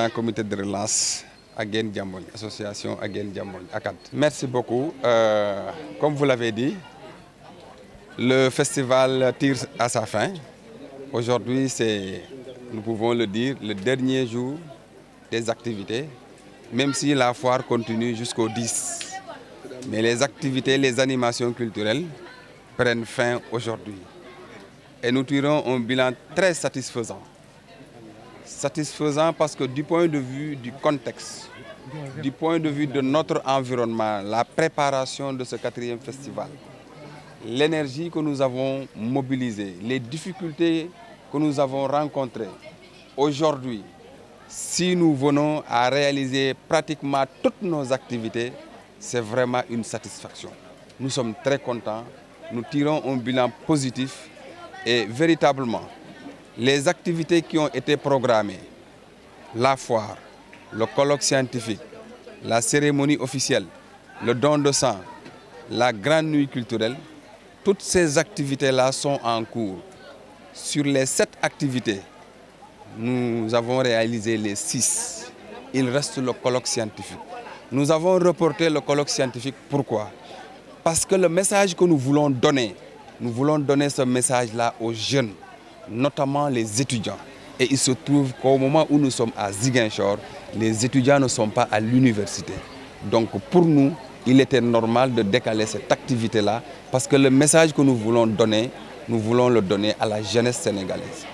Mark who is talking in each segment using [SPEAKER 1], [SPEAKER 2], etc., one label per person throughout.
[SPEAKER 1] président comité de relance Agen Diambogne, association Agen Diambogne, ACAD. Merci beaucoup. Comme vous l'avez dit, le festival tire à sa fin. Aujourd'hui, c'est, nous pouvons le dire, le dernier jour des activités, même si la foire continue jusqu'au 10. Mais les activités, les animations culturelles prennent fin aujourd'hui. Et nous tirons un bilan très satisfaisant. Satisfaisant parce que du point de vue du contexte, du point de vue de notre environnement, la préparation de ce 4e festival, l'énergie que nous avons mobilisée, les difficultés que nous avons rencontrées, aujourd'hui, si nous venons à réaliser pratiquement toutes nos activités, c'est vraiment une satisfaction. Nous sommes très contents, nous tirons un bilan positif et véritablement, les activités qui ont été programmées, la foire, le colloque scientifique, la cérémonie officielle, le don de sang, la grande nuit culturelle, toutes ces activités-là sont en cours. Sur les 7 activités, nous avons réalisé les 6. Il reste le colloque scientifique. Nous avons reporté le colloque scientifique. Pourquoi? Parce que le message que nous voulons donner ce message-là aux jeunes, notamment les étudiants. Et il se trouve qu'au moment où nous sommes à Ziguinchor, les étudiants ne sont pas à l'université. Donc pour nous, il était normal de décaler cette activité-là parce que le message que nous voulons le donner à la jeunesse sénégalaise.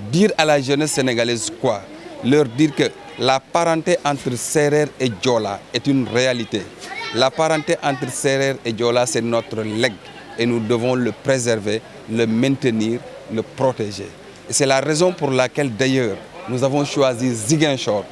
[SPEAKER 1] Dire à la jeunesse sénégalaise quoi? Leur dire que la parenté entre Serer et Diola est une réalité. La parenté entre Serer et Diola, c'est notre legs et nous devons le préserver, le maintenir, le protéger. Et c'est la raison pour laquelle d'ailleurs nous avons choisi Ziguinchor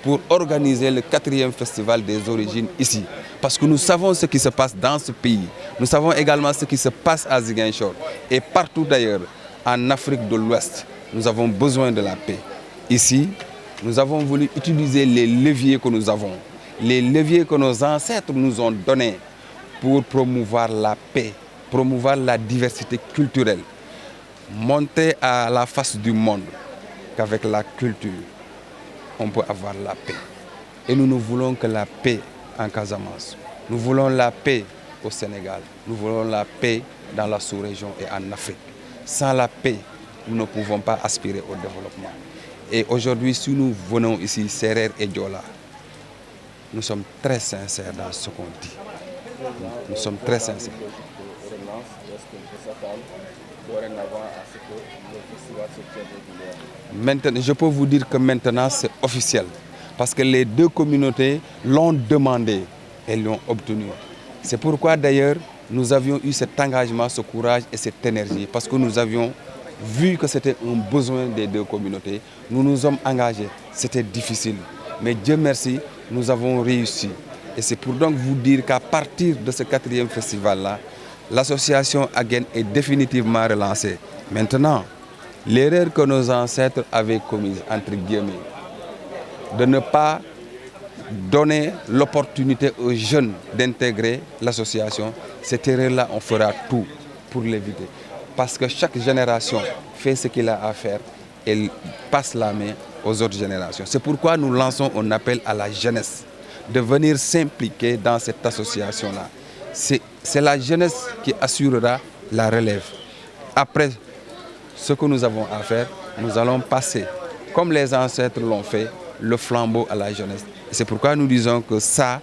[SPEAKER 1] pour organiser le 4e festival des origines ici. Parce que nous savons ce qui se passe dans ce pays. Nous savons également ce qui se passe à Ziguinchor et partout d'ailleurs en Afrique de l'Ouest. Nous avons besoin de la paix. Ici, nous avons voulu utiliser les leviers que nous avons, les leviers que nos ancêtres nous ont donnés pour promouvoir la paix, promouvoir la diversité culturelle, montrer à la face du monde qu'avec la culture, on peut avoir la paix. Et nous ne voulons que la paix en Casamance. Nous voulons la paix au Sénégal. Nous voulons la paix dans la sous-région et en Afrique. Sans la paix, nous ne pouvons pas aspirer au développement. Et aujourd'hui, si nous venons ici, Serer et Diola, nous sommes très sincères dans ce qu'on dit. Nous sommes très sincères. Maintenant, je peux vous dire que maintenant c'est officiel. Parce que les 2 communautés l'ont demandé et l'ont obtenu. C'est pourquoi d'ailleurs nous avions eu cet engagement, ce courage et cette énergie. Parce que nous avions vu que c'était un besoin des 2 communautés. Nous nous sommes engagés. C'était difficile. Mais Dieu merci, nous avons réussi. Et c'est pour donc vous dire qu'à partir de ce 4e festival-là, l'association Agen est définitivement relancée. Maintenant, l'erreur que nos ancêtres avaient commise, entre guillemets, de ne pas donner l'opportunité aux jeunes d'intégrer l'association, cette erreur-là, on fera tout pour l'éviter. Parce que chaque génération fait ce qu'il a à faire et passe la main aux autres générations. C'est pourquoi nous lançons un appel à la jeunesse de venir s'impliquer dans cette association-là. C'est la jeunesse qui assurera la relève. Après ce que nous avons à faire, nous allons passer, comme les ancêtres l'ont fait, le flambeau à la jeunesse. Et c'est pourquoi nous disons que ça,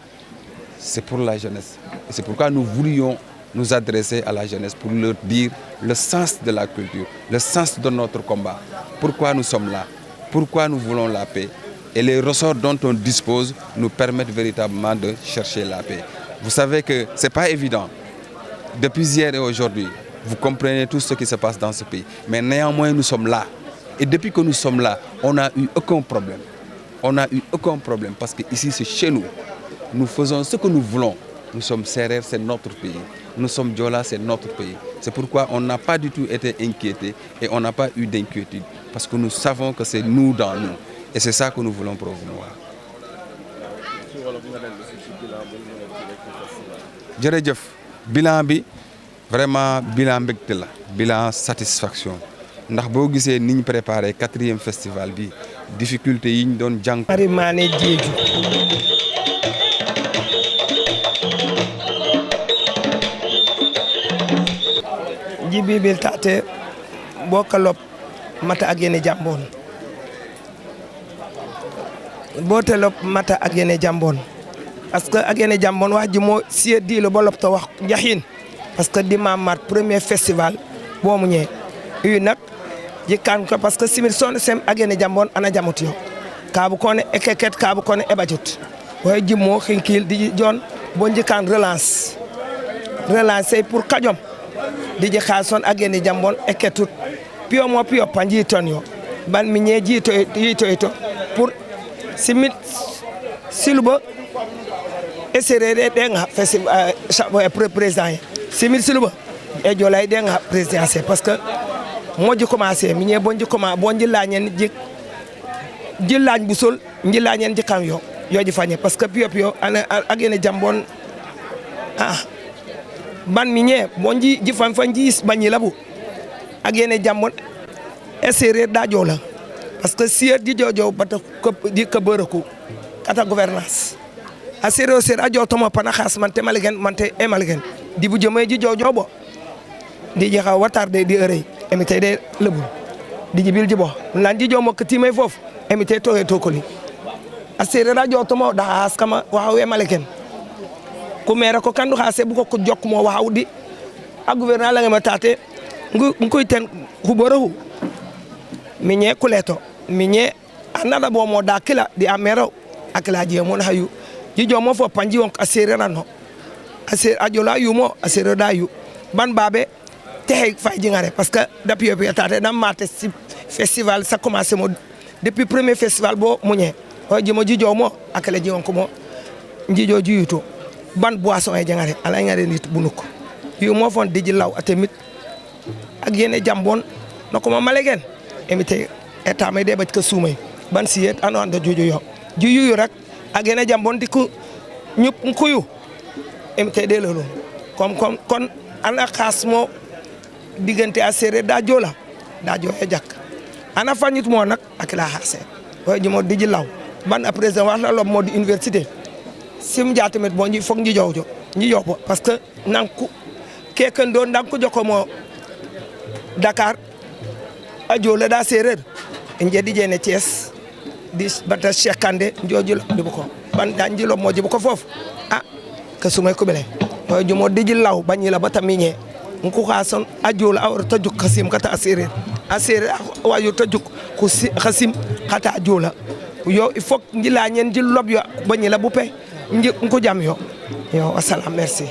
[SPEAKER 1] c'est pour la jeunesse. Et c'est pourquoi nous voulions nous adresser à la jeunesse pour leur dire le sens de la culture, le sens de notre combat. Pourquoi nous sommes là, pourquoi nous voulons la paix. Et les ressorts dont on dispose nous permettent véritablement de chercher la paix. Vous savez que ce n'est pas évident. Depuis hier et aujourd'hui, vous comprenez tout ce qui se passe dans ce pays. Mais néanmoins, nous sommes là. Et depuis que nous sommes là, on n'a eu aucun problème. On n'a eu aucun problème parce qu'ici, c'est chez nous. Nous faisons ce que nous voulons. Nous sommes Serer, c'est notre pays. Nous sommes Diola, c'est notre pays. C'est pourquoi on n'a pas du tout été inquiétés et on n'a pas eu d'inquiétude. Parce que nous savons que c'est nous dans nous. Et c'est ça que nous voulons promouvoir. jërëjëf bilan bi vraiment bilan mbégte la bilan satisfaction ndax boo gisee niñ préparé 4e festival bi difficulté yi ñu doon jàng.
[SPEAKER 2] Mari Mané Diédhiou jibibil tate bokalop mata agene jambon botelop mata agene jambon parce que agene jambon wax ji mo sie di lo bolop to wax jahin parce que di mamat premier festival bo mu ñe yu nak jikan ko parce que simir son sem agene jambon ana jamut yo kabu kone ekeket kabu kone ebajut way ji mo xinkil di jon bo jikan relance pour kajom di je xason agene jambon eketut pio mo pio panji ton yo ban mi ñe jito yito pour simit siluba eserere de nga festival président simit siluba e jolay de nga présidentiel parce que moji commencé mi ñe bonji commencé bonji lañen ji lañ bu sol nji lañen ji kam yo ji fañe parce que pio ana agene jambon ban mi ñe bonji ji fan ji bañi labu agene jambon eserere da jola parce que si di jojo bata ko di ko beureko kata gouvernance a sero ser ajo tomo pana khas man te maligen di bu jomay ji jojo bo di je xaw watarde di eurey emité de lebu di jibil jibo lan ji jomo ko timay fof emité to ko li a sero ajo tomo da has kama wawe maligen ko mera ko kandu khase bu ko jok mo wawdi a gouverneur la ngama tate nguy ten ku beureu minye kuleto minye anada bo mo da kila di amero akila je mo hayu jijo mo fo panji won asere rano asere ajola yu mo asere da yu ban babe te fay jingare parce que depuis tata na mate festival ça commencé mo depuis premier festival bo munye o jimo jijo mo akila ji won ko mo jijo juyuto ban boisson e jingare ala ngare nit bunuko yu mo fon diji law atemit ak yene jambon nako ma malegen emité état may debat ko soumay ban siyet ano ando juju rek agene jambon di ko ñup nkuyu emité de lolu kon ana khas mo digënté aséré da jola da joxe jak ana fagnit mo nak ak la xasse way ji mo di law ban après wax la lob mo di université sim jatamet bo ñi fokk ñi jowjo ñi yobo parce que nanku keken do ndanku joko mo Dakar ajola da serer nje di jene Thiès di bata Cheikh Kandé njojul di ko ban danjilo moji bu ko fof ka sumay ko bele o jumo di law bañi la bata miñe nku xason ajola awr tajuk khasim kata serer wayu tajuk ku khasim kata ajola yo il faut njila ñen ji lob yo bañi la bu pe nku jam yo assalam merci